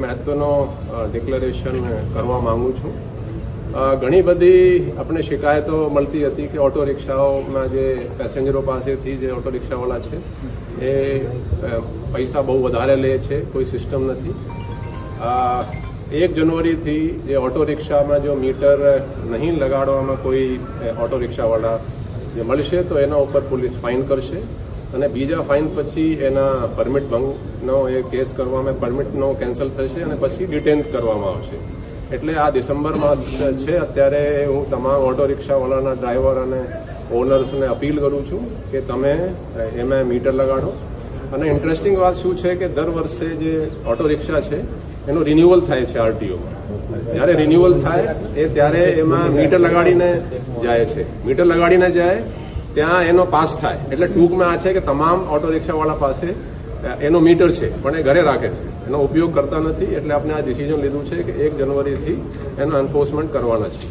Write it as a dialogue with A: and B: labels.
A: મહત્વનો ડિક્લેરેશન કરવા માંગુ છું. ઘણી બધી આપણે શિકાયતો મળતી હતી કે ઓટો રિક્ષાઓમાં જે પેસેન્જરો પાસેથી જે ઓટો રિક્ષાવાળા છે એ પૈસા બહુ વધારે લે છે, કોઈ સિસ્ટમ નથી. 1 જાન્યુઆરીથી જે ઓટો રિક્ષામાં જો મીટર નહીં લગાડવામાં કોઈ ઓટો રિક્ષાવાળા જે મળશે તો એના ઉપર પોલીસ ફાઇન કરશે અને બીજા ફાઇન પછી એના પરમિટ ભંગનો એ કેસ કરવામાં, પરમિટનો કેન્સલ થશે અને પછી ડિટેન કરવામાં આવશે. એટલે આ ડિસેમ્બર માસ છે, અત્યારે હું તમામ ઓટો રિક્ષાવાળાના ડ્રાઈવર અને ઓનર્સને અપીલ કરું છું કે તમે એમાં મીટર લગાડો. અને ઇન્ટરેસ્ટિંગ વાત શું છે કે દર વર્ષે જે ઓટો રિક્ષા છે એનું રિન્યુઅલ થાય છે આરટીઓમાં. જ્યારે રિન્યુઅલ થાય ત્યારે એમાં મીટર લગાડીને જાય છે. મીટર લગાડીને જાય ત્યાં એનો પાસ થાય. એટલે ટૂંકમાં આ છે કે તમામ ઓટો રિક્ષાવાળા પાસે એનો મીટર છે પણ એ ઘરે રાખે છે, એનો ઉપયોગ કરતા નથી. એટલે આપણે આ ડિસિઝન લીધું છે કે 1 જાન્યુઆરીથી એનો એન્ફોર્સમેન્ટ કરવાના છે.